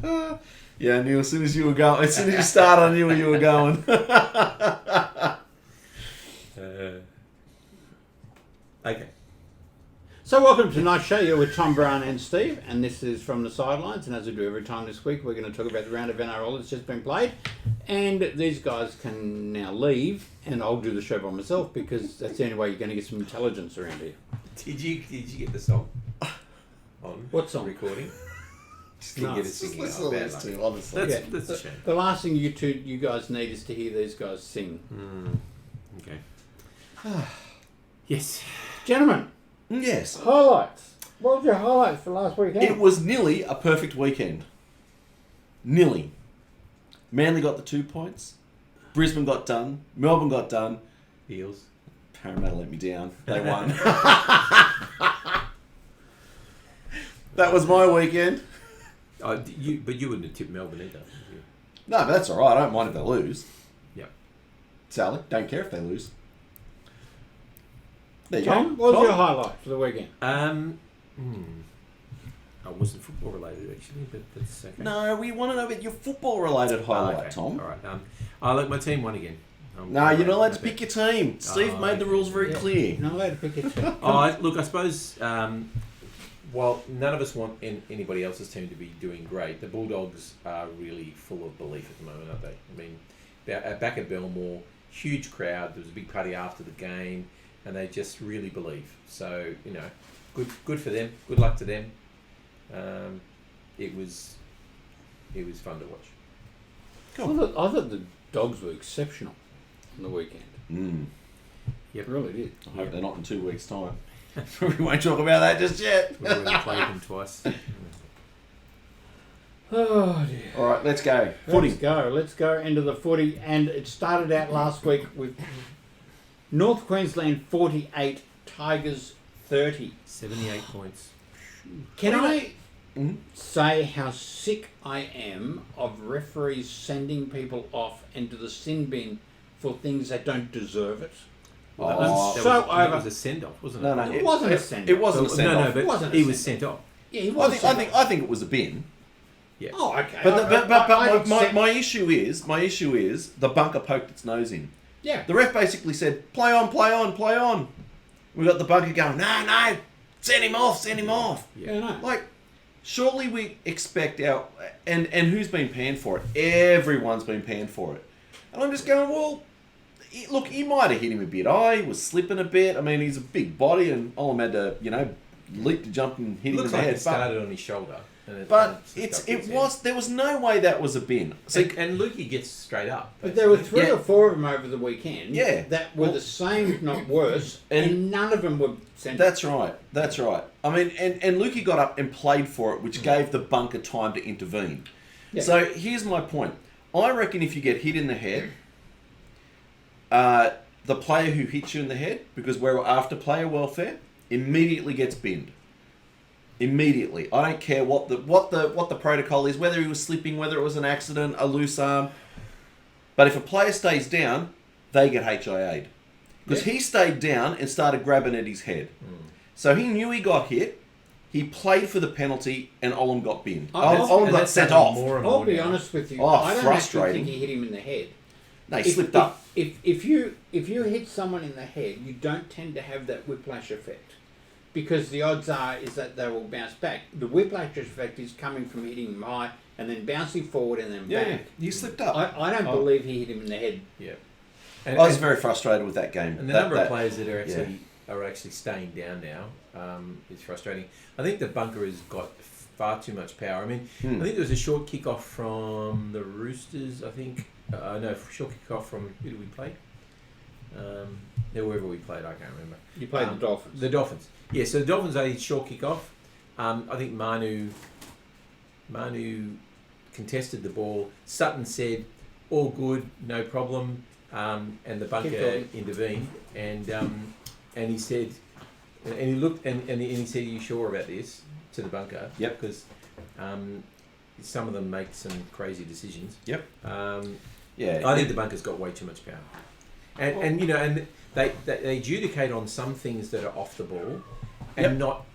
Yeah, I knew as soon as you started, I knew where you were going. Okay. So welcome to tonight's show. You're with Tom Brown and Steve, and this is from the Sidelines. And as we do every time this week, we're going to talk about the round of NRL that's just been played. And these guys can now leave, and I'll do the show by myself because that's the only way you're going to get some intelligence around here. Did you get the song on? What song? Recording? Just No. get it singing. Listen to these two, honestly. That's a shame. The last thing you guys need is to hear these guys sing. Okay. Yes. Gentlemen, Yes. highlights. What was your highlights for last weekend? It was nearly a perfect weekend. Nearly. Manly got the 2 points. Brisbane got done. Melbourne got done. Eels. Parramatta let me down. They won. That was my weekend. But you wouldn't have tipped Melbourne either. Would you? No, but that's all right. I don't mind if they lose. Yep. Sally, don't care if they lose. There you Tom, go. what was Tom? your highlight for the weekend? I wasn't football related actually, but that's okay. No, we want to know about your football-related highlight, Okay. Tom. All right. Look, my team won again. No, you're not allowed to pick your team. Steve made the rules very clear. You're not allowed to pick your team. Look, I suppose while none of us want anybody else's team to be doing great, the Bulldogs are really full of belief at the moment, aren't they? I mean, back at Belmore, huge crowd. There was a big party after the game, and they just really believe. So, good for them. Good luck to them. It was fun to watch. Cool. I thought the Dogs were exceptional on the weekend. Yep. Really did. I hope they're not in 2 weeks' time. We won't talk about that just yet. We've already played them twice. Oh dear. All right, let's go. Let's go into the footy. And it started out last week with North Queensland 48, Tigers 30. 78 points. Can I say how sick I am of referees sending people off into the sin bin for things that don't deserve it? That was a send-off, wasn't it? No, It wasn't a send-off. It wasn't a send-off. But he was sent off. Yeah, he was. I think it was a bin. Yeah. Oh, okay. But my issue is the bunker poked its nose in. Yeah. The ref basically said, play on, play on, play on. We got the bunker going, no, send him off. Yeah, no. Like, surely we expect and who's been panned for it? Everyone's been panned for it. And I'm just going, well, look, he might have hit him a bit high, he was slipping a bit. I mean, he's a big body and Olam had to, leap to jump and hit him in the head. It started on his shoulder. There was no way that was a bin. And Lukey gets straight up. But there were three or four of them over the weekend that were the same, if not worse, and none of them were sent That's right. I mean, and Lukey got up and played for it, which gave the bunker time to intervene. Yeah. So here's my point. I reckon if you get hit in the head, the player who hits you in the head, because we're after player welfare, immediately gets binned. Immediately. I don't care what the protocol is, whether he was slipping, whether it was an accident, a loose arm. But if a player stays down, they get HIA'd. Because he stayed down and started grabbing at his head. So he knew he got hit, he played for the penalty, and Olam got binned. Olam got sent off. I'll be honest with you. I don't actually think he hit him in the head. No, he slipped up. If you hit someone in the head, you don't tend to have that whiplash effect. Because the odds is that they will bounce back. The whiplash effect is coming from hitting him high and then bouncing forward and then back. Yeah, you slipped up. I don't believe he hit him in the head. Yeah. I was very frustrated with that game. And the number of players that are actually staying down now is frustrating. I think the bunker has got far too much power. I mean, I think there was a short kick-off from the Roosters, I think. Short kick-off from... Who did we play? Whoever we played, I can't remember. You played the Dolphins. The Dolphins. Yeah, so the Dolphins had a short kick-off. I think Manu contested the ball. Sutton said, all good, no problem. And the bunker intervened. And he said... And he looked and he said, "Are you sure about this?" to the bunker. Yep. Because some of them make some crazy decisions. Yep. I think the bunker's got way too much power. And they adjudicate on some things that are off the ball, and not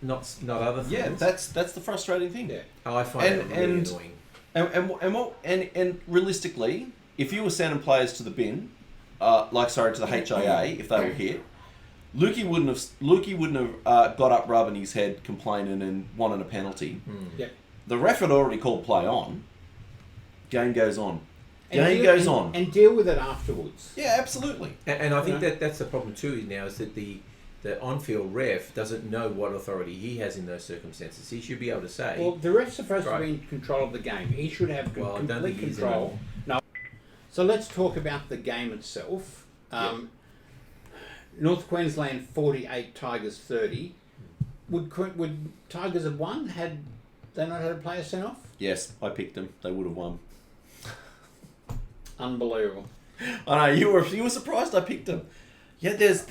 other things. Yeah, that's the frustrating thing. Yeah. I find it really annoying. And realistically, if you were sending players to the bin, to the HIA, if they were hit, Lukey wouldn't have got up rubbing his head, complaining and wanting a penalty. Yep. The ref had already called play on. Game goes on. And deal with it afterwards. Yeah, absolutely. And I think that's the problem too now is that the on-field ref doesn't know what authority he has in those circumstances. He should be able to say... Well, the ref's supposed to be in control of the game. He should have complete control. No. So let's talk about the game itself. North Queensland 48, Tigers 30. Would Tigers have won had they not had a player sent off? Yes, I picked them. They would have won. Unbelievable. I know you were surprised I picked them. Yeah, there's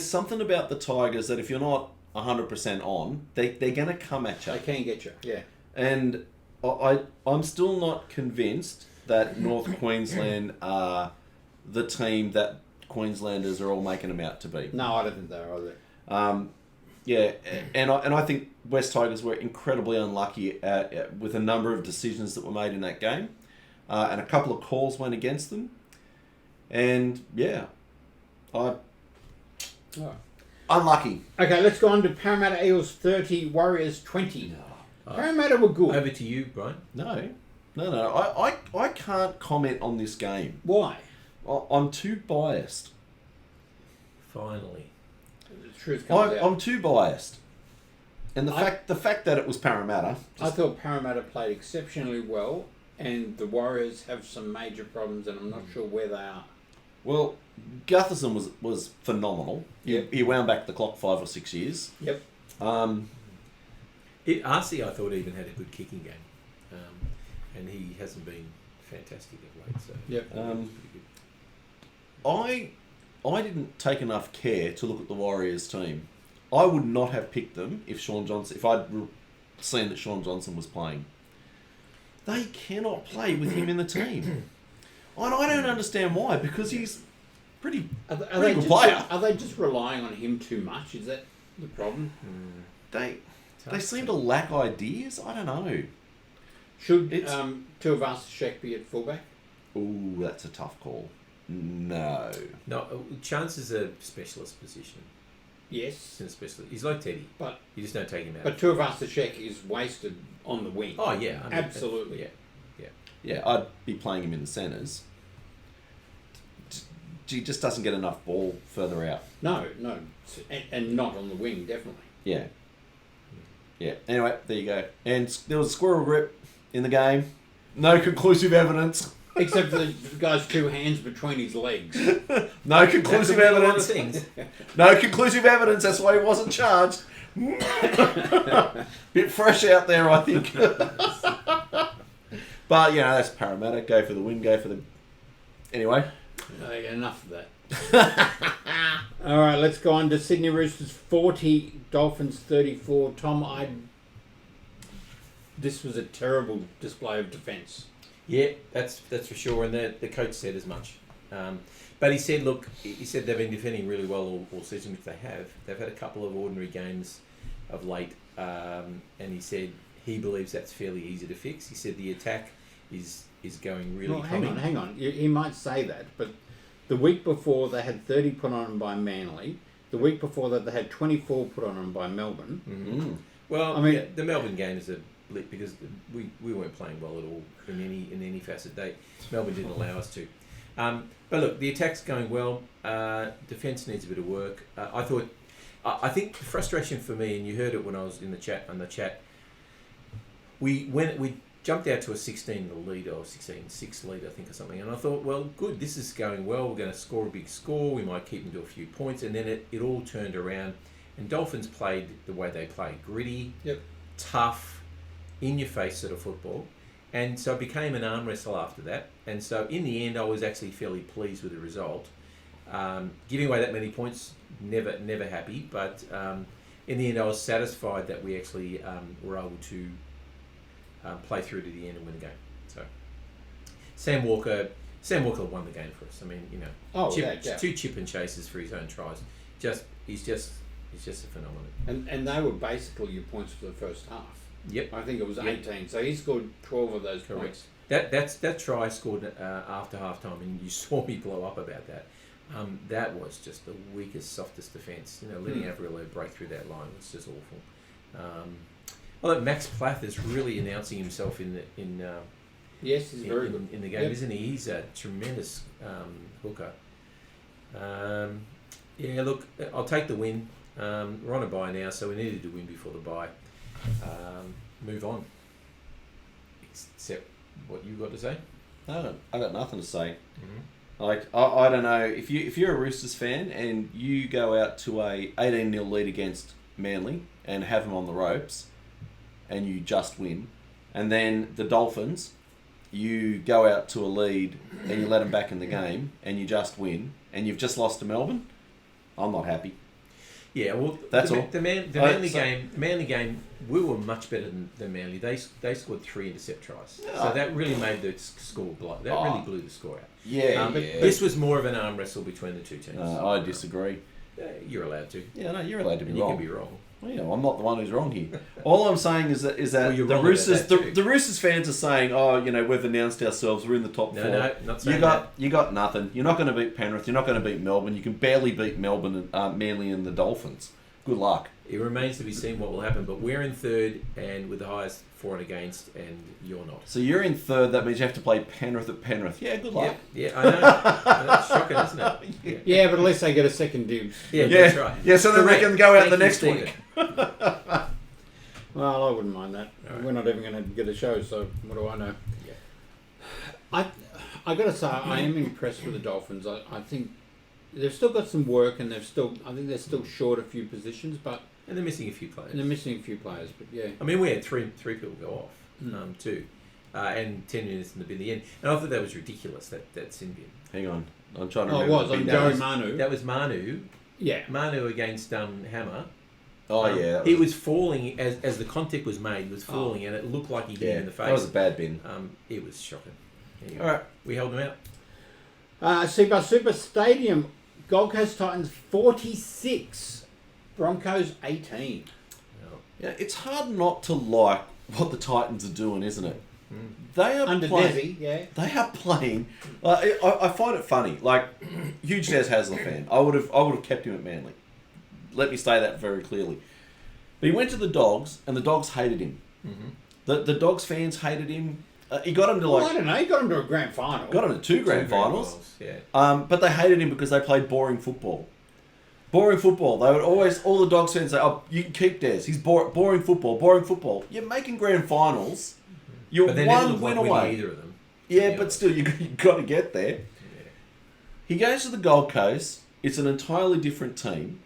something about the Tigers that if you're not 100% on, they're going to come at you. They can get you. Yeah. And I'm still not convinced that North Queensland are the team that Queenslanders are all making them out to be. No, I don't think they are either. Yeah, and I think West Tigers were incredibly unlucky with a number of decisions that were made in that game, and a couple of calls went against them, and unlucky. Okay, let's go on to Parramatta Eels 30, Warriors 20. Parramatta were good. Over to you, Brian. No. I can't comment on this game. Why? I'm too biased. Finally. The truth comes out. I'm too biased. And the fact that it was Parramatta... I thought Parramatta played exceptionally well, and the Warriors have some major problems, and I'm not sure where they are. Well, Gutherson was phenomenal. Yep. He wound back the clock 5 or 6 years. Yep. RC, I thought, even had a good kicking game. And he hasn't been fantastic of late. So yep. Pretty good. I didn't take enough care to look at the Warriors team. I would not have picked them if I'd seen that Sean Johnson was playing. They cannot play with him in the team. And I don't understand why, because he's pretty good player. Are they just relying on him too much? Is that the problem? They seem to lack ideas. I don't know. Should Tuivasa-Sheck be at fullback? Ooh, that's a tough call. No. Chance is a specialist position. Yes. He's like Teddy, but you just don't take him out. But Tuivasa-Sheck is wasted on the wing. Oh yeah, absolutely. Yeah, I'd be playing him in the centres. He just doesn't get enough ball further out. No, and not on the wing, definitely. Yeah. Anyway, there you go. And there was a squirrel grip in the game. No conclusive evidence. Except for the guy's 2 hands between his legs. No conclusive evidence. No conclusive evidence. That's why he wasn't charged. Bit fresh out there, I think. But, that's Parramatta. Go for the win. Go for the... Anyway. Enough of that. All right, let's go on to Sydney Roosters 40, Dolphins 34. Tom, this was a terrible display of defence. Yeah, that's for sure, and the coach said as much. But he said, they've been defending really well all season, which they have. They've had a couple of ordinary games of late, and he said he believes that's fairly easy to fix. He said the attack is going really... Well, hang on. He might say that, but the week before they had 30 put on them by Manly. The week before that they had 24 put on them by Melbourne. Mm-hmm. Well, I mean, the Melbourne game is a blip because we weren't playing well at all in any facet. Melbourne didn't allow us to. But look, the attack's going well. Defence needs a bit of work. I think the frustration for me, and you heard it when I was in the chat. We jumped out to a 16 lead or 16-6 lead, I think, or something. And I thought, well, good, this is going well. We're going to score a big score. We might keep them to a few points. And then it all turned around. And Dolphins played the way they play. Gritty, tough, in-your-face sort of football. And so it became an arm wrestle after that. And so in the end, I was actually fairly pleased with the result. Giving away that many points, never happy. But in the end, I was satisfied that we actually were able to play through to the end and win the game. So Sam Walker won the game for us. I mean, 2 chip and chases for his own tries. He's just a phenomenon. And they were basically your points for the first half. Yep. I think it was Yep. 18. So he scored 12 of those Correct. points. That try scored after half time, and you saw me blow up about that. That was just the weakest, softest defence. Letting Averillo break through that line was just awful. Well, Max Plath is really announcing himself in Yes, he's very good. in the game, isn't he? He's a tremendous hooker. Yeah, look, I'll take the win. We're on a bye now, so we needed to win before the bye. Move on. Except what you got to say. I got nothing to say. Mm-hmm. Like I don't know if you're a Roosters fan and you go out to a 18-0 lead against Manly and have them on the ropes, and you just win, and then the Dolphins, you go out to a lead and you let them back in the game and you just win, and you've just lost to Melbourne. I'm not happy. Yeah, well, that's all. The Manly game, we were much better than Manly. They scored 3 intercept tries, so that really made the score blow. That really blew the score out. Yeah, but this was more of an arm wrestle between the two teams. I disagree. You're allowed to. Yeah, no, you're allowed to be and wrong. You can be wrong. Well, yeah, I'm not the one who's wrong here. All I'm saying is that Well, the Roosters, the Roosters fans are saying, oh, we've announced ourselves, we're in the top 4. No, not saying You got nothing. You're not going to beat Penrith. You're not going to beat Melbourne. You can barely beat Melbourne, and Manly, and the Dolphins. Good luck. It remains to be seen what will happen, but we're in third and with the highest for and against, and you're not. So you're in third. That means you have to play Penrith at Penrith. Yeah, good luck. Yeah, I know. That's shocking, isn't it? Yeah, but at least they get a second dibs. Yeah, that's right. Yeah, so then they can go out the next Stephen. week. Well, I wouldn't mind that. All right. We're not even going to get a show, so what do I know? Yeah. I got to say, I am impressed with the Dolphins. I think they've still got some work, and I think they're still short a few positions, but And they're missing a few players. But yeah. I mean, we had three people go off, too. And 10 minutes in the end. And I thought that was ridiculous, that sin bin. Hang on. I'm trying to Oh, it remember. was on the Joey bin. Manu. That was Manu. Yeah. Manu against Hammer. Oh, yeah. He was falling, as the contact was made, he was falling, and it looked like he hit him in the face. That was a bad bin. It was shocking. Anyway, All right. we held him out. Super Stadium, Gold Coast Titans 46, Broncos 18. Yeah, it's hard not to like what the Titans are doing, isn't it? Mm. They are under Desi, yeah. They are playing. I find it funny. Like, huge Des Hasler fan. I would have kept him at Manly. Let me say that very clearly. But he went to the Dogs, and the Dogs hated him. Mm-hmm. The Dogs fans hated him. He got him to I don't know. He got him to a grand final. Got him to two grand finals. Yeah. But they hated him because they played boring football. Boring football. They would always, all the Dogs fans say, "Oh, you can keep Des. He's boring football. Boring football." You're making grand finals. You're But they one never looked win like away. winning either of them. Yeah, but still, you got to get there. Yeah. He goes to the Gold Coast. It's an entirely different team,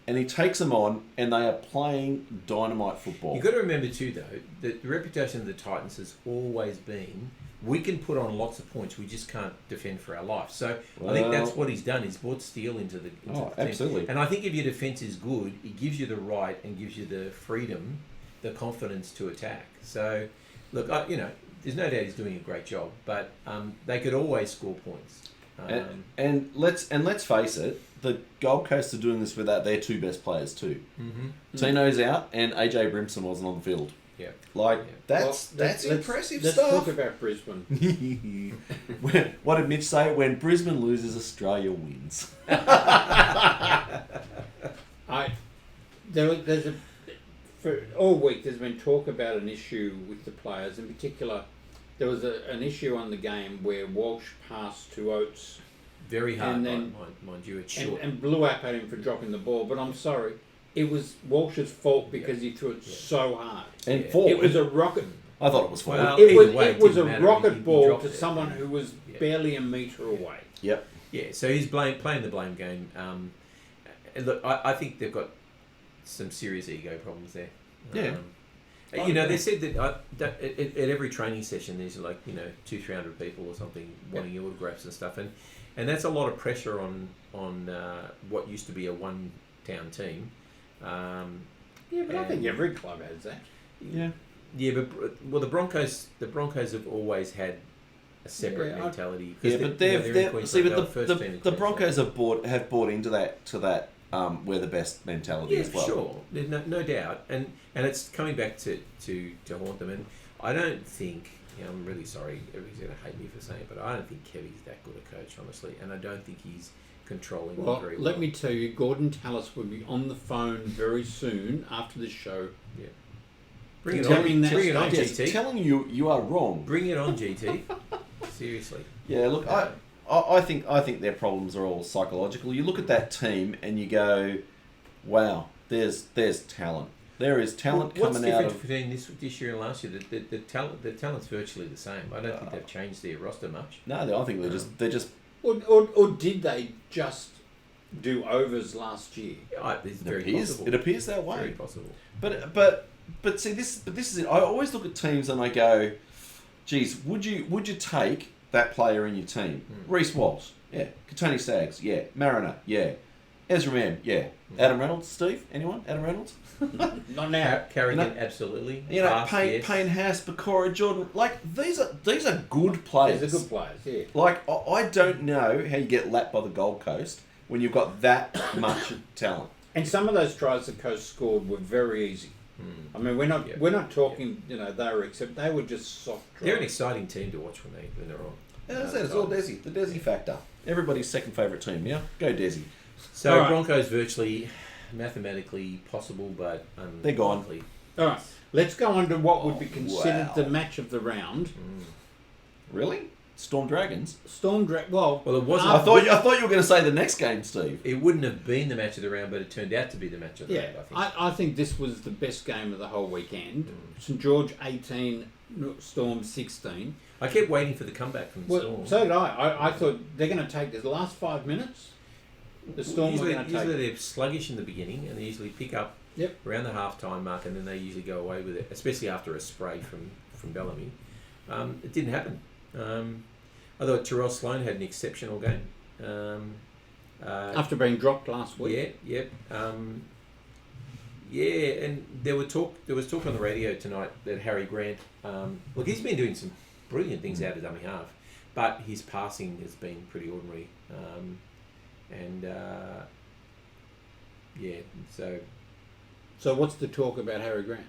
and he takes them on, and they are playing dynamite football. You've got to remember too, though, that the reputation of the Titans has always been, we can put on lots of points, we just can't defend for our life. So I think that's what he's done. He's brought steel into the team. Absolutely. And I think if your defence is good, it gives you the right and gives you the freedom, the confidence to attack. So, look, there's no doubt he's doing a great job, but they could always score points. And let's face it, the Gold Coast are doing this without their two best players too. Mm-hmm. Tino's out, and AJ Brimson wasn't on the field. Yeah. That's impressive let's stuff. Let's talk about Brisbane. What did Mitch say? When Brisbane loses, Australia wins. For all week there's been talk about an issue with the players. In particular, there was an issue on the game where Walsh passed to Oates. Very hard, and then, mind you, it's short. And blew up at him for dropping the ball. But I'm sorry, it was Walsh's fault because he threw it so hard. And forward. It was a rocket. I thought it was forward. Well, it it was a didn't matter. rocket He ball dropped to it. someone who was barely a metre away. Yep. Yeah, so he's playing the blame game. And look, I think they've got some serious ego problems there. Yeah. They said that at every training session there's 200-300 people or something wanting autographs and stuff, and that's a lot of pressure on what used to be a one-town team. But I think every club has that. Yeah. Yeah, but the Broncos have always had a separate mentality. Yeah, but the Broncos have bought into that we're the best mentality Yeah, as well. sure, there's no doubt, and it's coming back to haunt them. And I don't think, I'm really sorry, everybody's going to hate me for saying it, but I don't think Kevy's that good a coach, honestly, and I don't think he's controlling them very well. Let me tell you, Gordon Tallis will be on the phone very soon after this show. Yeah. Bring it Telling on, that bring it on, Yes, GT. telling you are wrong. Bring it on, GT. Seriously. Yeah, look, I think their problems are all psychological. You look at that team and you go, wow, there's talent. There is talent What's coming out different of. between this year and last year? The talent's virtually the same. I don't think they've changed their roster much. No, I think they're just. Or did they just do overs last year? It's very possible. It appears that way. Very possible. But see this is it. I always look at teams and I go, geez, would you take that player in your team? Reece Walsh, yeah. Katoni Staggs, yeah. Mariner, yeah. Ezra Mann, yeah. Adam Reynolds, Steve, anyone? Adam Reynolds? Not now. Carrigan, absolutely. You know, Fast, Payne, yes. Payne Haas, Bakora, Jordan. Like these are good players. These are good players, yeah. Like I don't know how you get lapped by the Gold Coast when you've got that much talent. And some of those tries the Coast scored were very easy. I mean, we're not talking. You know, they were just soft tries. They're an exciting team to watch when they're on. As I said, it's all Desi. The Desi factor. Everybody's second favourite team. Yeah, go Desi. So All right. Broncos virtually mathematically possible, but They're gone. unlikely. All right, let's go on to what would be considered wow. the match of the round. Really? Storm Dragons? Well, Well, it wasn't. I thought you were going to say the next game, Steve. It wouldn't have been the match of the round, but it turned out to be the match of the yeah, round. I think. I think this was the best game of the whole weekend. St George 18, Storm 16. I kept waiting for the comeback from the Well, Storm. so did I thought they're going to take the last 5 minutes. The Storm usually, were going to take. usually they're sluggish in the beginning, and they usually pick up around the half-time mark, and then they usually go away with it, especially after a spray from Bellamy. It didn't happen. I thought Terrell Sloan had an exceptional game. After being dropped last week. Yeah. And there was talk on the radio tonight that Harry Grant, look, he's been doing some brilliant things out of dummy half, but his passing has been pretty ordinary. So what's the talk about Harry Grant?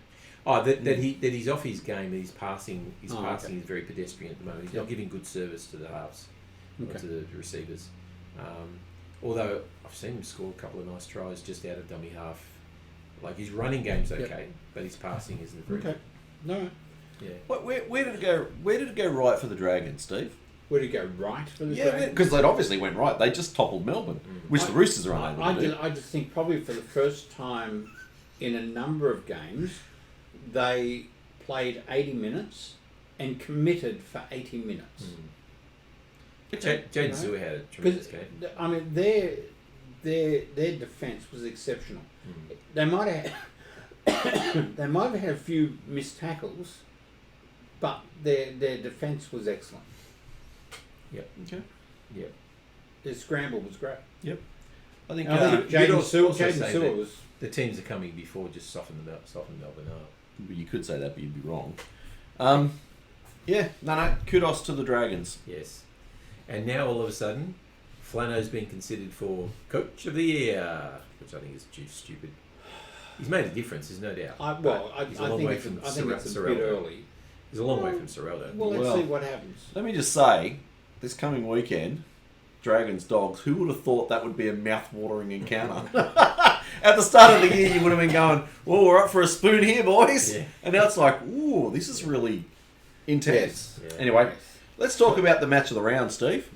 Oh, that he's off his game. That his passing is okay. very pedestrian at the moment. He's not giving good service to the halves, or Okay. to the receivers. Although I've seen him score a couple of nice tries just out of dummy half. Like his running game's okay, but his passing isn't very Okay. No. Yeah. Where did it go? Where did it go right for the Dragons, Steve? Where did it go right for the Yeah, Dragons? because they obviously went right. They just toppled Melbourne, which the Roosters are unable to do. I just think probably for the first time in a number of games, they played 80 minutes and committed for 80 minutes. Jaden Sewer had a tremendous game. I mean, their defence was exceptional. They might have they might have had a few missed tackles, but their defence was excellent. Yep. Okay. Yep. Their scramble was great. Yep. I think I think you'd Jaden also Sewer say that was. The teams that coming before just soften Melbourne up. you could say that, but you'd be wrong. Yeah. No. Kudos to the Dragons. Yes. And now all of a sudden, Flano's been considered for Coach of the Year, which I think is stupid. He's made a difference, there's no doubt. I he's a long way from I think it's a Sorreldo. bit early. He's a long way from Sorreldo. Well, let's Well, see what happens. Let me just say, this coming weekend, Dragons Dogs. Who would have thought that would be a mouth-watering encounter? At the start of the year, you would have been going, "Well, we're up for a spoon here, boys," and now it's like, "Ooh, this is really intense." Yes. Yeah. Anyway, let's talk about the match of the round, Steve.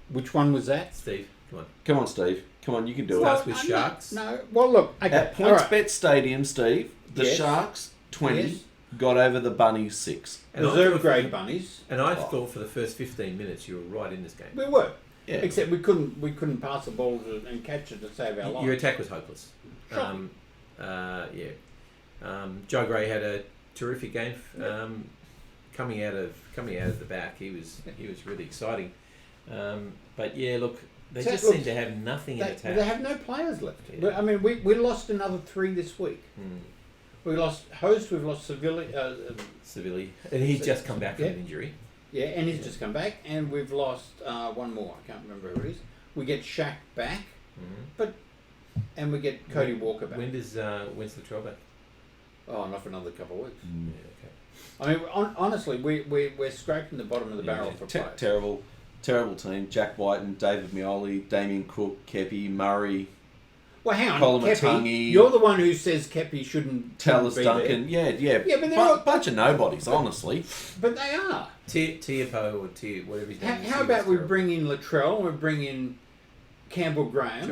Which one was that? Steve, come on. Come on, Steve. Come on, you can do Starts it. with I'm Sharks. No. Well, look. Okay. At all right. PointsBet Stadium, Steve, the Yes. Sharks 20 Yes. got over the Bunnies 6. And I Reserve thought- grade bunnies. And I thought for the first 15 minutes you were right in this game. We were. Yeah. Except we couldn't pass the ball and catch it to save our lives. Your attack was hopeless. Sure. Joe Gray had a terrific game. Coming out of the back, he was really exciting. But yeah, look, they So, just look, seem to have nothing in attack. They have no players left. Yeah. I mean, we lost another 3 this week. We lost Host, we've lost Civilly, and he's just come back from Yeah. an injury. yeah, and he's just come back, and we've lost one more. I can't remember who it is. We get Shaq back, Mm-hmm. and we get Cody Walker back. When's the trial back? Oh, not for another couple of weeks. Yeah, okay. I mean, honestly, we're scraping the bottom of the barrel for players. Terrible team. Jack Whiten, David Mioli, Damien Cook, Kepi, Murray, Well, hang on, Colin Kepi, Matangi, you're the one who says Kepi shouldn't Tallis be Duncan. there. Yeah. Yeah, but Bunch of nobodies, honestly. But they are. Tiapo or whatever his name is. How about we bring in Latrell, we bring in Campbell Graham,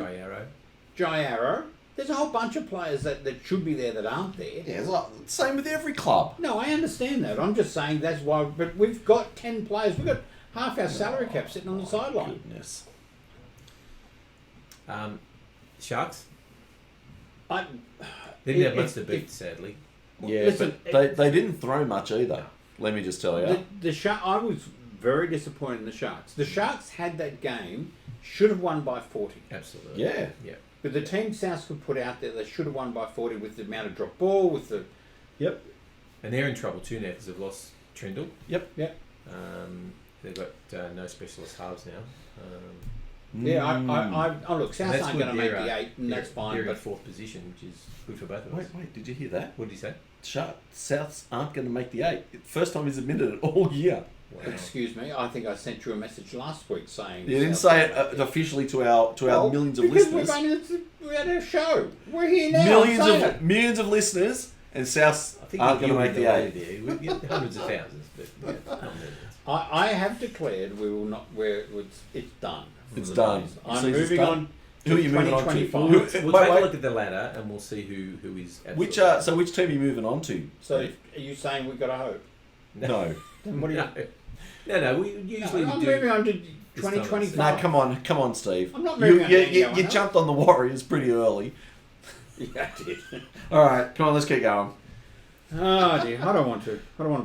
Jai Arrow. There's a whole bunch of players that should be there that aren't there. Yeah, it's like, same with every club. No, I understand that. I'm just saying that's why. But we've got 10 players. We've got half our salary cap sitting on the sideline. Goodness. Sharks? I, They didn't have much to beat, sadly. Yeah, Listen, but they didn't throw much either. Let me just tell you. I was very disappointed in the Sharks. The Sharks had that game, should have won by 40. Absolutely. Yeah. Yeah. But the team South could put out there, they should have won by 40 with the amount of drop ball, with the... Yep. And they're in trouble too now because they've lost Trindle. Yep. They've got no specialist halves now. Yeah, I look, South That's aren't good. going to make They're, the 8, and that's fine. They're in But fourth position, which is good for both of us. Wait, did you hear that? What did he say? Souths aren't going to make the 8. First time he's admitted it all year. Wow. excuse me, I think I sent you a message last week saying... You didn't South- say it officially to our millions of because listeners. we had a show. We're here now. Millions of listeners, and Souths I think aren't going to make the 8. there. We get hundreds of thousands, but yeah, not millions. I have declared we will not... It's done. It's done. I'm Season's moving done. on. Who are you moving on to? 2025. We'll Wait, take wait. a look at the ladder and we'll see who is Which absolutely- which team are you moving on to? So are you saying we've got to hope? No. Then what do you... No, we usually I'm do. moving on to time. 2025. No, come on, Steve. I'm not moving on to You anyone else. jumped on the Warriors pretty early. Yeah, I did. All right, come on, let's keep going. Oh dear, I don't want to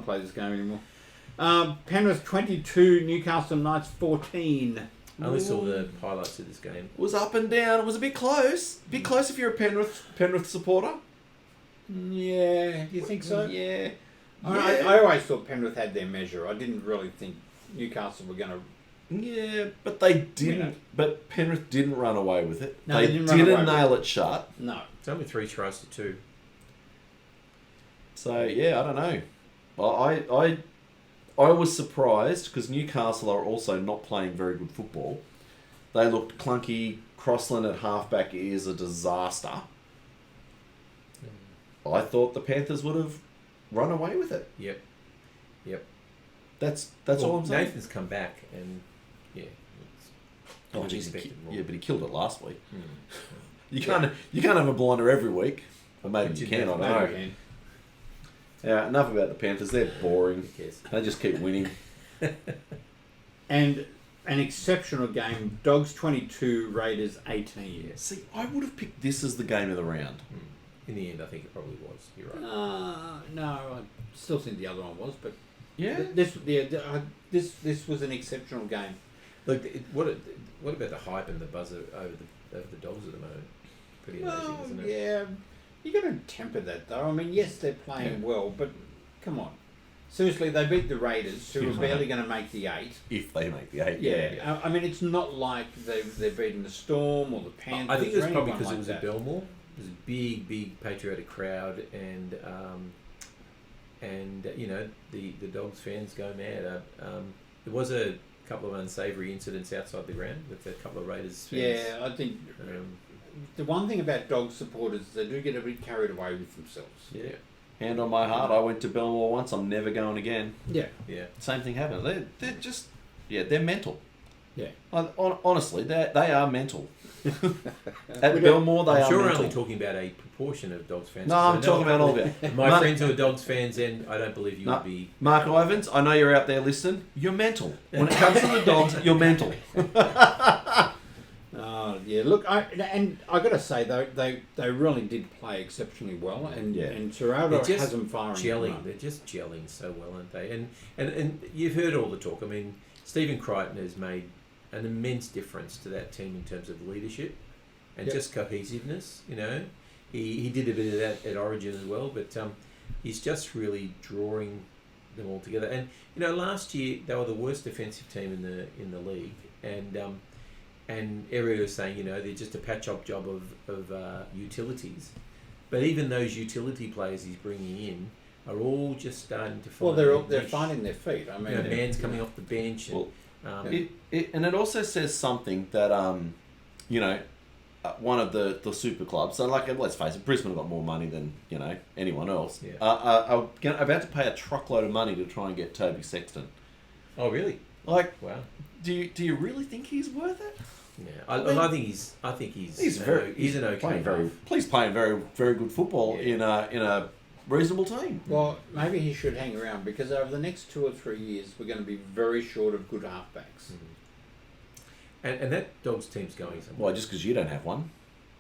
play this game anymore. Penrith 22, Newcastle Knights 14. I only saw the highlights of this game. It was up and down. It was a bit close. Bit close if you're a Penrith supporter. Yeah, do you think so? Yeah. I always thought Penrith had their measure. I didn't really think Newcastle were going to... Yeah, but they didn't. Yeah. But Penrith didn't run away with it. No, they they didn't run away with nail it shut. No. It's only 3 tries to 2. So yeah, I don't know. I was surprised because Newcastle are also not playing very good football. They looked clunky. Crossland at halfback is a disaster. I thought the Panthers would have run away with it. Yep. That's Well, all I'm saying. Nathan's come back and yeah. Oh, it's geez, expected more. yeah, but he killed it last week. Mm. You can't have a blinder every week. Or maybe But you you can. I never don't know. Okay. Yeah, enough about the Panthers. They're boring. Who cares? They just keep winning. And an exceptional game. Dogs 22, Raiders 18. Yes. See, I would have picked this as the game of the round. In the end, I think it probably was. You're right. No, I still think the other one was, but Yeah. this was an exceptional game. Look, what about the hype and the buzz over the Dogs at the moment? Pretty amazing, isn't it? Yeah, you got to temper that though. I mean, yes, they're playing well, but come on, seriously, they beat the Raiders, who were barely going to make the 8. If they make the 8. Yeah, I mean, it's not like they're beating the Storm or the Panthers. I think it's or probably anyone because like it was that. at Belmore. It was a big patriotic crowd, and you know the Dogs fans go mad. There was a couple of unsavoury incidents outside the ground with a couple of Raiders fans. Yeah, I think the one thing about Dogs supporters, they do get a bit carried away with themselves. Yeah. Hand on my heart, I went to Belmore once. I'm never going again. Yeah. Same thing happened. They're just, they're mental. Yeah. Honestly, they are mental. At Belmore, they I'm are sure we're mental. only talking about a proportion of Dogs fans. No, 'cause I I'm know talking about all of it. My Mark- friends who are Dogs fans, and I don't believe you No. would be. Mark Ivans, I know you're out there listening. You're mental. When it comes to the Dogs, you're mental. Oh yeah, look, I got to say though, they really did play exceptionally well, and Yeah. and Gerardo They're just has them firing. gelling. They're just gelling so well, aren't they? And you've heard all the talk. I mean, Stephen Crichton has made an immense difference to that team in terms of leadership and Yep. just cohesiveness. You know, he did a bit of that at Origin as well, but he's just really drawing them all together. And you know, last year they were the worst defensive team in the league, and and Ereo is saying, they're just a patch-up job of utilities. But even those utility players he's bringing in are all just starting to find. Well, they're finding their feet. I mean, man's coming off the bench. And, and it also says something that one of the super clubs. So, like, let's face it, Brisbane have got more money than anyone else. Yeah. Are about to pay a truckload of money to try and get Toby Sexton. Oh, really? Like, wow. Do you really think he's worth it? Yeah, I think he's an okay. He's playing very very good football in a reasonable team. Well, maybe he should hang around because over the next 2 or 3 years we're going to be very short of good halfbacks. And that Dogs team's going somewhere. Why? Just because you don't have one?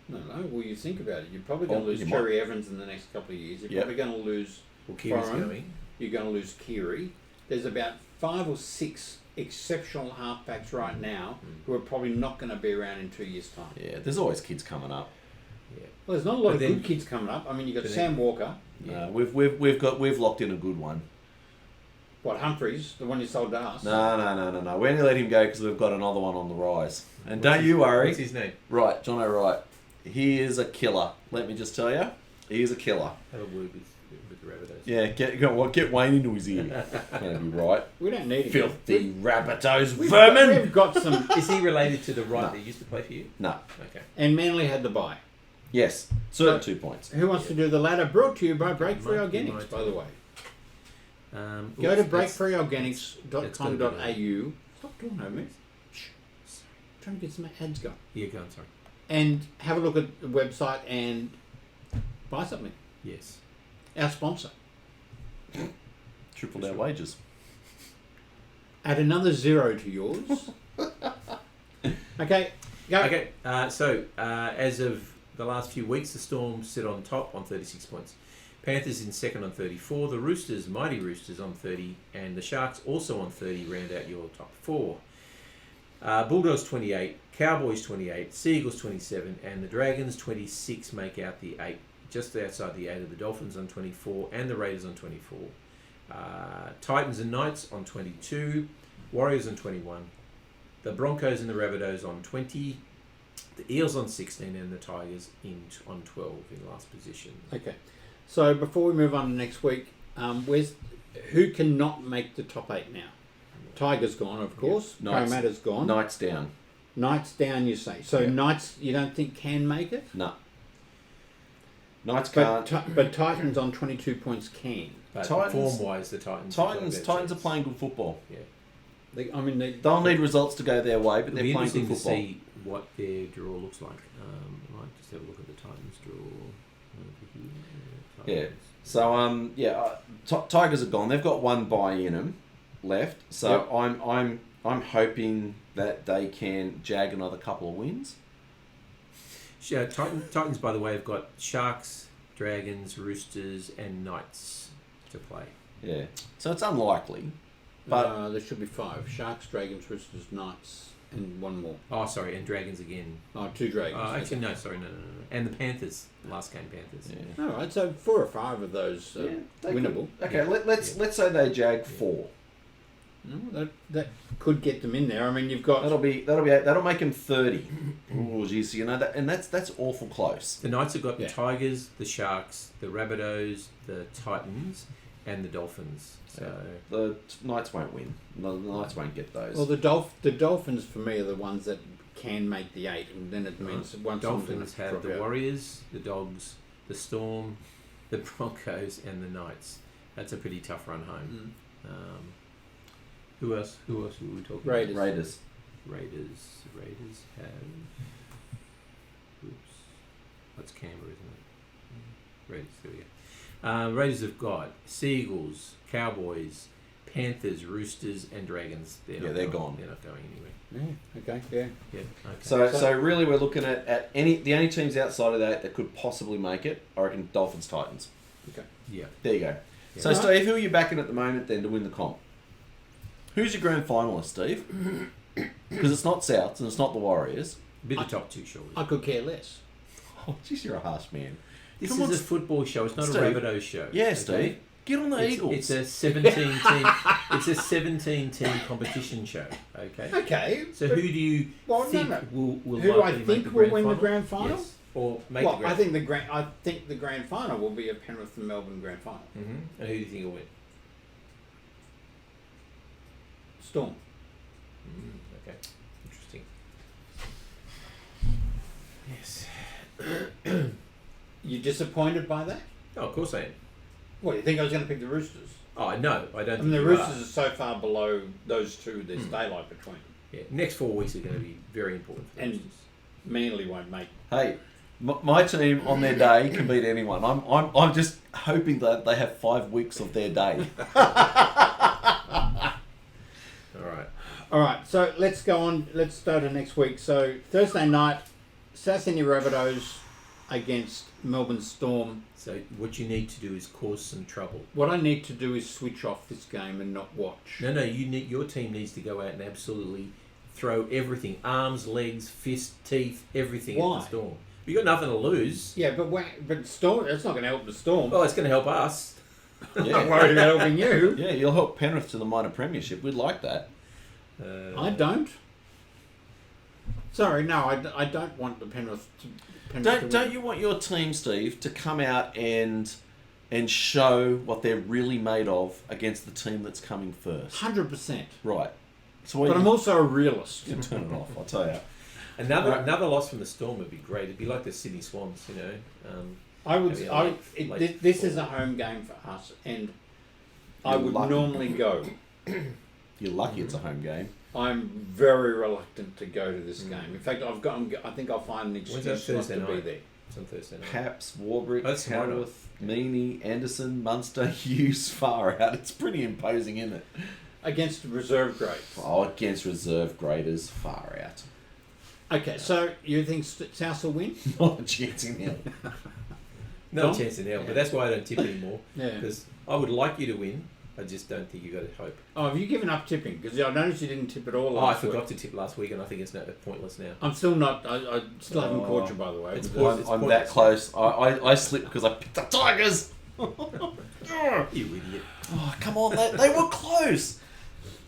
No. Well, you think about it. You're probably going to lose Cherry Evans in the next couple of years. You're probably going to lose. Well, Kiri's going. You're going to lose Kiri. There's about 5 or 6 exceptional halfbacks right now who are probably not going to be around in 2 years' time. Yeah, there's always kids coming up. Yeah. Well, there's not a lot of good kids coming up. I mean, you've got Sam Walker. Yeah. We've locked in a good one. What, Humphreys, the one you sold to us? No. We're going to let him go because we've got another one on the rise. And don't you worry. What's his name? Right, John O'Wright. He is a killer. Let me just tell you, he is a killer. Have a word with the Rabbitohs. Yeah, get Wayne into his ear. That'll be right. We don't need him. Filthy Rabbitohs, vermin! We've got some... Is he related to the right that used to play for you? No. Okay. And Manly had the bye. Yes, so 2 points. Who wants to do the ladder? Brought to you by Breakfree Organics, by the way. Go to breakfreeorganics.com.au. Stop talking over me. Shh. Trying to get some ads going. Yeah, go on, sorry. And have a look at the website and buy something. Yes. Our sponsor. Tripled our wages. Add another 0 to yours. Okay, go. Okay, so as of the last few weeks, the Storm sit on top on 36 points. Panthers in second on 34. The Roosters, Mighty Roosters, on 30. And the Sharks also on 30 round out your top 4. Bulldogs 28, Cowboys 28, Seagulls 27, and the Dragons 26 make out the 8. Just outside the 8 of the Dolphins on 24 and the Raiders on 24. Titans and Knights on 22. Warriors on 21. The Broncos and the Rabbitohs on 20. The Eels on 16 and the Tigers on 12 in last position. Okay. So before we move on to next week, who cannot make the top 8 now? Tigers gone, of course. Parramatta's gone. Knights down. Knights down, you say. So Knights, you don't think can make it? No. Knights can't. But Titans on 22 points can. But Titans, form-wise, the Titans are playing good football. Yeah. They'll need results to go their way, but they're playing good football. To see what their draw looks like. I might just have a look at the Titans' draw. Yeah. So Tigers are gone. They've got one bye in them left. So I'm hoping that they can jag another couple of wins. Titans, by the way, have got Sharks, Dragons, Roosters, and Knights to play. Yeah. So it's unlikely, but there should be 5: Sharks, Dragons, Roosters, Knights, and one more. Oh, sorry, and Dragons again. Oh, 2 Dragons. Actually, no, sorry, no. And the Panthers, last game Panthers. Yeah. All right, so 4 or 5 of those winnable. Could. Okay, let's say they jag 4. No, that could get them in there. I mean, you've got that'll make them 30. Oh, geez, that's awful close. The Knights have got the Tigers, the Sharks, the Rabbitohs, the Titans, and the Dolphins. So the Knights won't win. The Knights won't get those. Well, the Dolphins for me are the ones that can make the 8, and then it means once Dolphins have the Warriors, the Dogs, the Storm, the Broncos, and the Knights. That's a pretty tough run home. Who else? Who are we talking Raiders. about? Raiders. Raiders have. Oops. That's Canberra, isn't it? Raiders. There we go. Raiders have got Seagulls, Cowboys, Panthers, Roosters, and Dragons. They're gone. They're not going anywhere. Yeah. Okay. Yeah. Yeah. Okay. So really, we're looking at the only teams outside of that could possibly make it. I reckon Dolphins, Titans. Okay. Yeah. There you go. Yeah. So Steve, who are you backing at the moment then to win the comp? Who's your grand finalist, Steve? Because it's not Souths and it's not the Warriors. Be the top 2, surely. I could care less. Oh, jeez, you're a harsh man. This is a football show. It's not a Rabbitohs show. Yeah, Steve. Get on the Eagles. It's a 17 team. It's a 17 team competition show. Okay. Okay. So who do you think will who do I likely make think the will grand win the final? grand final? Yes. Or make Well, the grand. I think the grand final will be a Penrith and Melbourne grand final. Mm-hmm. And who do you think will win? Storm. Okay. Interesting. Yes. You disappointed by that? Oh, of course I am. What, you think I was going to pick the Roosters? Oh no, I don't. I mean, think the you Roosters are. are so far below those two. There's daylight between them. Yeah. Next 4 weeks are going to be very important for the And- Roosters. Manly won't make. Hey, my team on their day can beat anyone. I'm just hoping that they have 5 weeks of their day. All right. All right, so let's go on. Let's start to next week. So Thursday night, South Sydney Rabbitohs against Melbourne Storm. So what you need to do is cause some trouble. What I need to do is switch off this game and not watch. No, your team needs to go out and absolutely throw everything, arms, legs, fists, teeth, everything Why? at the Storm. You got nothing to lose. Yeah, but Storm. That's not going to help the Storm. Well, it's going to help us. I'm not worried about helping you. Yeah, you'll help Penrith to the minor premiership. We'd like that. I don't. Sorry, no, I don't want the Penrith to Don't you want your team, Steve, to come out and show what they're really made of against the team that's coming first? 100%. Right. So But I'm also a realist. you can turn it off. I'll tell you. Another loss from the Storm would be great. It'd be like the Sydney Swans, you know. I would. Maybe This is a home game for us, and I You're would lucky. normally go. You're lucky it's a home game. I'm very reluctant to go to this game. In fact, I think I'll find an When's that excuse not Thursday to be night? there. It's on Thursday night. Paps, Warbrick, That's tomorrow night. Howarth, Meany, Anderson, Munster, Hughes, far out. It's pretty imposing, isn't it? Against reserve grades. Oh, against reserve graders, far out. Okay, so you think South will win? Not a chance in hell. No Tom? chance in hell, but that's why I don't tip anymore. Yeah. Because I would like you to win. I just don't think you got to hope. Oh, have you given up tipping? Because I noticed you didn't tip at all Oh, I last forgot week. to tip last week, and I think it's pointless now. I'm still not. I still haven't Oh. caught you, by the way. It's because- It's I'm pointless. that close. I slipped because I picked up Tigers. You idiot. Oh, come on, they were close.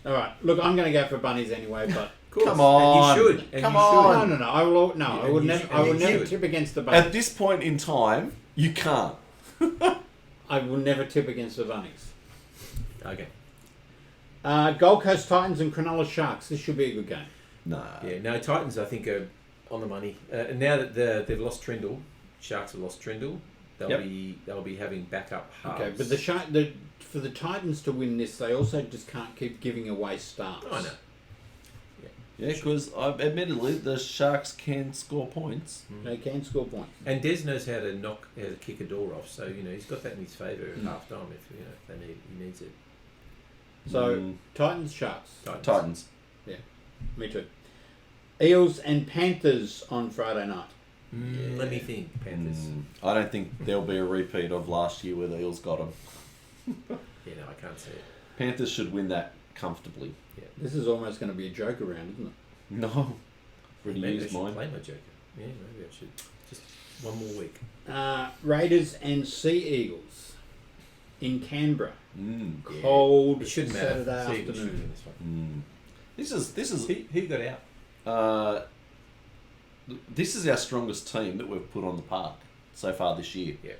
All right. Look, I'm going to go for bunnies anyway, but. Of course. Come on. And you should. And Come you on. should. No. I will. No, I And would you never. should- I would and you never should. tip against the bunnies. At this point in time, you can't. I will never tip against the bunnies. Okay. Gold Coast Titans and Cronulla Sharks. This should be a good game. Nah. Yeah. No, Titans, I think, are on the money. And now that they've lost Trindle, Sharks have lost Trindle. They'll be having backup halves. Okay, but for the Titans to win this, they also just can't keep giving away starts. I know. Yeah, because admittedly, the Sharks can score points. They can score points. And Des knows how to kick a door off, so he's got that in his favour at half time if he needs it. So Titans, Sharks. Titans. Yeah, me too. Eels and Panthers on Friday night. Let me think. Panthers. I don't think there'll be a repeat of last year where the Eels got them. Yeah, no, I can't see it. Panthers should win that comfortably. Yeah. This is almost going to be a joke around, isn't it? No. Already Maybe I used should mine. play my Joker. Yeah, maybe I should. Just one more week. Raiders and Sea Eagles in Canberra. Mm. Cold It shouldn't matter. Saturday See, we should afternoon. win this one. This is Who got out? this is our strongest team that we've put on the park so far this year. Yeah.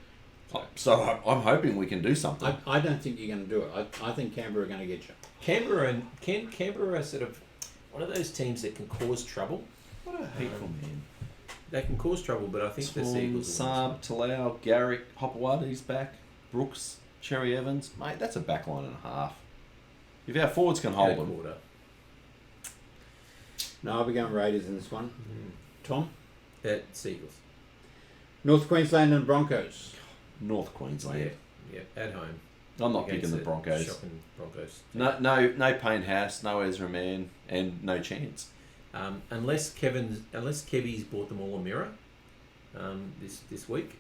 So I'm hoping we can do something. I don't think you're going to do it. I think Canberra are going to get you. Canberra are sort of one of those teams that can cause trouble. What a hateful man. They can cause trouble, but I think the Seagulls. Saab, Talau, Garrick, Hopewadi's back, Brooks, Cherry Evans. Mate, that's a back line and a half. If our forwards can hold them. Quarter. No, I'll be going Raiders in this one. Tom? Seagulls. North Queensland and Broncos. North Queensland. Yeah, at home. I'm not Against picking the Broncos. Shocking Broncos. No Payne House, no Ezra Mann, and no chance. Unless Kevy's bought them all a mirror this week,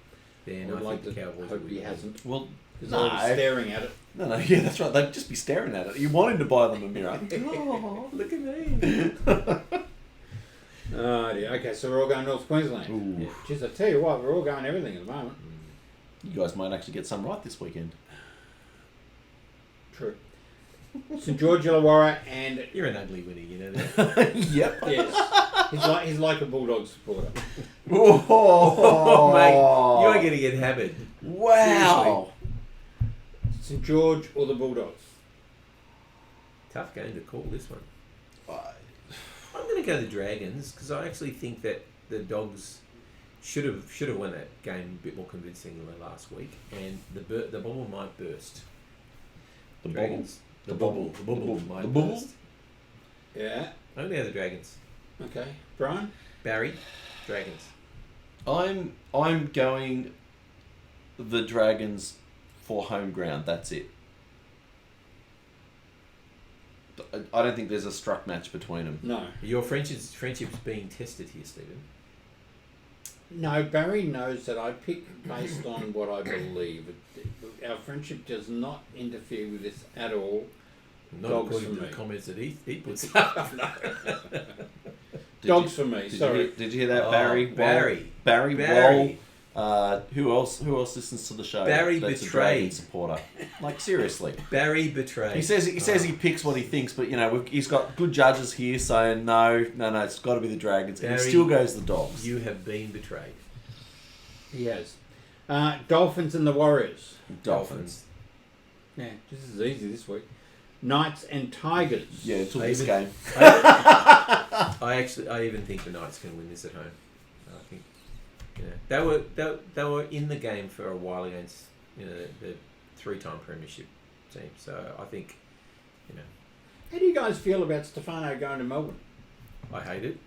then I would I like think to the Cowboys hope will he win. hasn't. Well, Because I was staring at it. No, yeah, that's right. They'd just be staring at it. You want him to buy them a mirror. Oh, look at me. Oh dear. Okay, so we're all going North Queensland. Ooh. Yeah. Jeez, I tell you what, we're all going everything at the moment. You guys might actually get some right this weekend. True. St George Illawarra and You're an ugly winner, you know that. Yep. yes, he's like a Bulldog supporter. Oh, mate, you are going to get hammered. Wow. St George or the Bulldogs? Tough game to call this one. I'm going to go the Dragons because I actually think that the Dogs should have won that game a bit more convincingly last week, and the bubble might burst. The Dragons. The bubble might bubble? burst. Yeah. I'm going to go the Dragons. Okay. Brian? Barry, Dragons. I'm going the Dragons for home ground. That's it. I don't think there's a struck match between them. No. Your friendship's being tested here, Stephen. No, Barry knows that I pick based on what I believe. Our friendship does not interfere with this at all. Not Dogs according for to me. the comments that he puts up. Dogs for me. Sorry. Did you hear that, Oh, Barry? Barry. Barry. Barry. Who else listens to the show? Barry That's a betrayed. Dragon supporter. Like, seriously. Barry betrayed. He says he picks what he thinks, but he's got good judges here saying no, it's got to be the Dragons, and he Barry, still goes the Dogs. You have been betrayed. He has. Dolphins and the Warriors. Dolphins. Yeah, this is easy this week. Knights and Tigers. Yeah, until this game. I even think the Knights can win this at home. I think they were in the game for a while against the 3-time premiership team. So I think How do you guys feel about Stefano going to Melbourne? I hate it.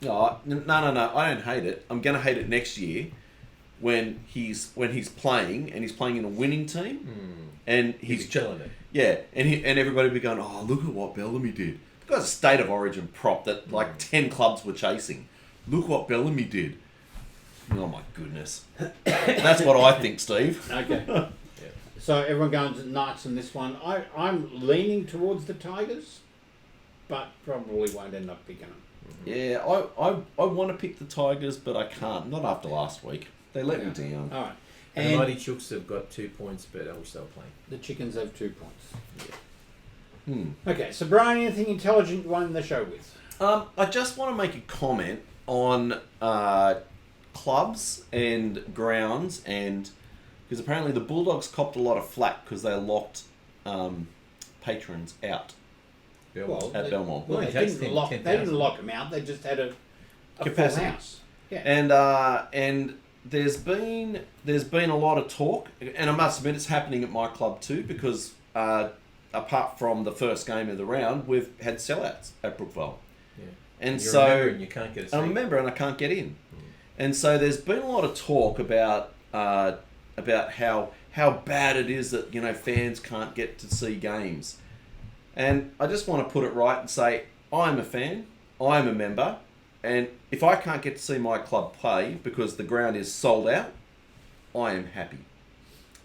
No, I don't hate it. I'm going to hate it next year when he's playing and he's playing in a winning team and he's killing it. Yeah, and everybody will be going, oh, look at what Bellamy did. The guy's a state of origin prop that like 10 clubs were chasing. Look what Bellamy did. Oh my goodness. That's what I think, Steve. Okay. Yeah. So everyone going to Knights in this one. I'm leaning towards the Tigers, but probably won't end up picking them. Yeah, I want to pick the Tigers, but I can't. Not after last week. They let me down. All right. And the Mighty Chooks have got 2 points, but I wish they were playing. The Chickens have 2 points. Yeah. Okay, so Brian, anything intelligent you want the show with? I just want to make a comment on clubs and grounds, and because apparently the Bulldogs copped a lot of flack because they locked patrons out at Belmore. Well, they didn't lock them out. They just had a Capacity. full house. Yeah. And there's been a lot of talk, and I must admit it's happening at my club too, because apart from the first game of the round, we've had sellouts at Brookvale. Yeah. And You're so a member and you can't get a seat. I'm a member and I can't get in. And so there's been a lot of talk about how bad it is that fans can't get to see games. And I just want to put it right and say I'm a fan, I'm a member, and if I can't get to see my club play because the ground is sold out, I am happy.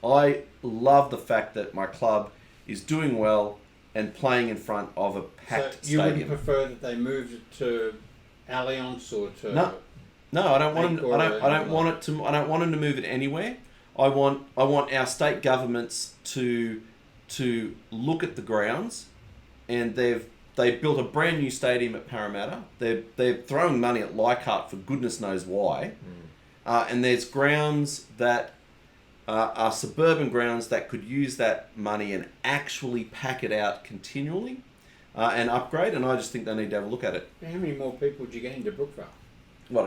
I love the fact that my club is doing well and playing in front of a packed So you stadium. wouldn't prefer that they moved it to Allianz or to? No, I don't want them. I don't want it. it to. I don't want them to move it anywhere. I want our state governments to look at the grounds, and they've built a brand new stadium at Parramatta. They're throwing money at Leichhardt for goodness knows why, and there's grounds that are suburban grounds that could use that money and actually pack it out continually and upgrade. And I just think they need to have a look at it. How many more people would you get into Brookvale? What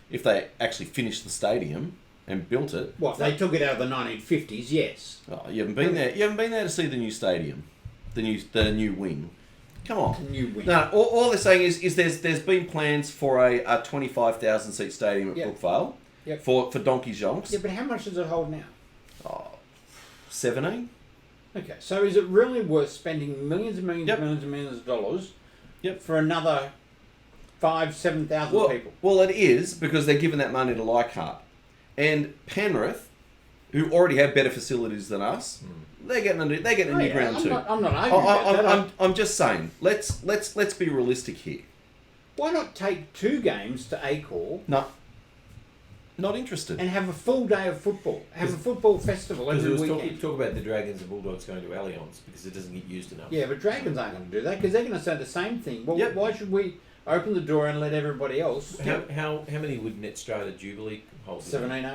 if they actually finished the stadium and built it? What, they took it out of the 1950s? Yes. Oh, you haven't been there. You haven't been there to see the new stadium, the new wing. Come on. New wing. No, all they're saying is there's been plans for a 25,000 seat stadium at Brookvale for Donkey Jonks. Yeah, but how much does it hold now? 17. Okay, so is it really worth spending millions and millions and millions and millions of dollars for another 7,000 people? Well, it is, because they're giving that money to Leichhardt. And Penrith, who already have better facilities than us, they're getting a new ground too. I'm not arguing about that. I'm just saying, let's be realistic here. Why not take 2 games to Acor? No, Not interested. and have a full day of football. Have a football festival Because every there was weekend. talk about the Dragons and Bulldogs going to Allianz because it doesn't get used enough. Yeah, but Dragons aren't going to do that because they're going to say the same thing. Well, Yep. why should we open the door and let everybody else? How many would Netstrata Jubilee hold? 17, 18?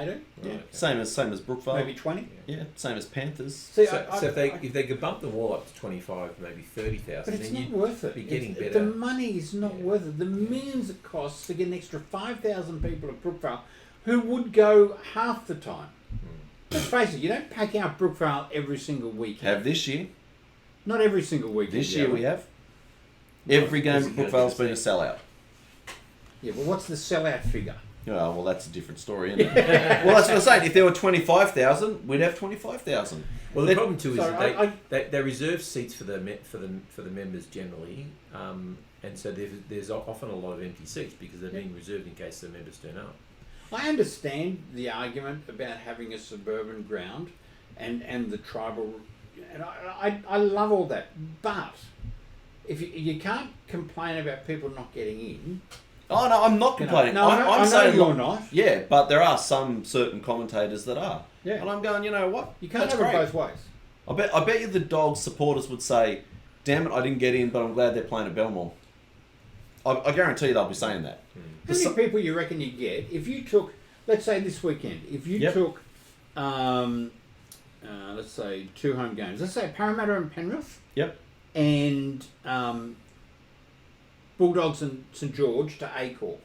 Yeah. Right, okay. Same as Brookvale. Maybe 20? Yeah, same as Panthers. See, So if they could bump the wall up to 25, maybe 30,000, but it's then not you worth it. be getting The better. money is not worth it. The millions it costs to get an extra 5,000 people at Brookvale who would go half the time. Let's face it, you don't pack out Brookvale every single week. Have this year. Not every single week. This year we have. Every game Because at you go to Brookvale's the been a sellout. Yeah, but what's the sellout figure? Oh, well, that's a different story, isn't it? Well, that's what I'm saying. If there were 25,000, we'd have 25,000. Well, the problem too is Sorry, that they reserve seats for the members generally, and so there's often a lot of empty seats because they're being reserved in case the members turn up. I understand the argument about having a suburban ground and the tribal, and I love all that, but if you can't complain about people not getting in. Oh, no, I'm not complaining. No, I'm I know saying you're not. Yeah, but there are some certain commentators that are. Yeah. And I'm going, you know what? You can't That's have it great. both ways. I bet you the Dogs supporters would say, damn it, I didn't get in, but I'm glad they're playing at Belmore. I guarantee you they'll be saying that. How many people you reckon you get if you took, let's say this weekend, if you Yep. took, let's say 2 home games, let's say Parramatta and Penrith, Yep. and Bulldogs and St George to Acor.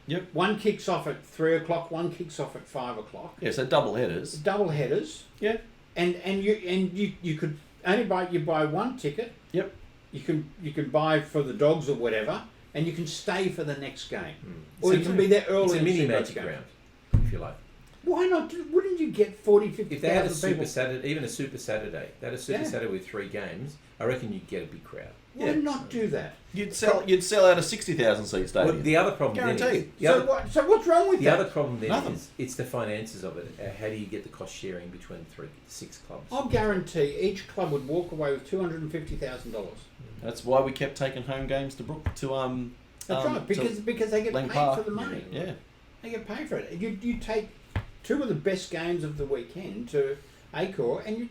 Yep. One kicks off at 3 o'clock, one kicks off at 5 o'clock. Yeah, so double headers. Double headers. Yeah. And you could only buy one ticket. Yep. You can buy for the Dogs or whatever, and you can stay for the next game, or So you can be there early. It's a and mini see both magic games. round, if you like. Why not? Wouldn't you get 40, 50,000 If they had a people? super Saturday, even a super Saturday, they had a super Yeah. Saturday with 3 games, I reckon you'd get a big crowd. Why not do that? You'd sell out a 60,000 seat stadium. Well, the other problem then Guaranteed. is, So what's wrong with the that? other problem then Nothing. is it's the finances of it. How do you get the cost sharing between 6 clubs? I'll guarantee each club would walk away with $250,000. That's why we kept taking home games to That's right, because they get Lang paid Park. for the money. Yeah. They get paid for it. You take 2 of the best games of the weekend to Acor, and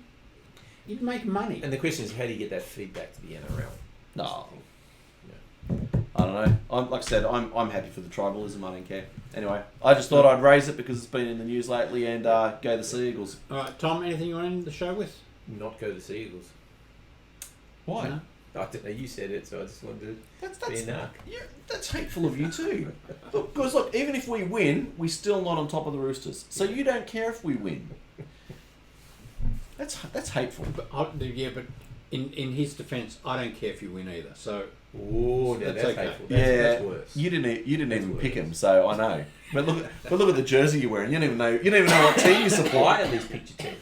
you'd make money. And the question is, how do you get that feedback to the NRL? No. I don't know. Like I said, I'm happy for the tribalism. I don't care. Anyway, I just thought I'd raise it because it's been in the news lately and go the Sea Eagles. All right, Tom, anything you want to end the show with? Not go to the Sea Eagles. Why? No? I don't know, you said it, so I just wanted to be a narc. Yeah, that's hateful of you too. Because look, even if we win, we're still not on top of the Roosters. So you don't care if we win. That's hateful. But but in his defence, I don't care if you win either. So Oh, That's that's okay. hateful. Yeah, That's worse. you didn't That's even worse. pick him, so I know. But look at the jersey you're wearing. You don't even know what team you I support. at least picked your team.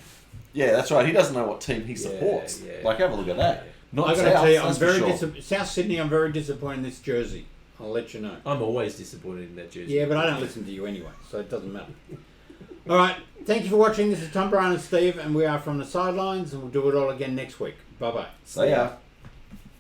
Yeah, that's right. He doesn't know what team he Yeah, supports. yeah. Like, have a look at that. Not I got to South, tell you, I'm that's for very sure. South Sydney. I'm very disappointed in this jersey. I'll let you know. I'm always disappointed in that jersey. Yeah, but I don't listen to you anyway, so it doesn't matter. All right, thank you for watching. This is Tom, Brian, and Steve, and we are from the Sidelines, and we'll do it all again next week. Bye bye. See ya.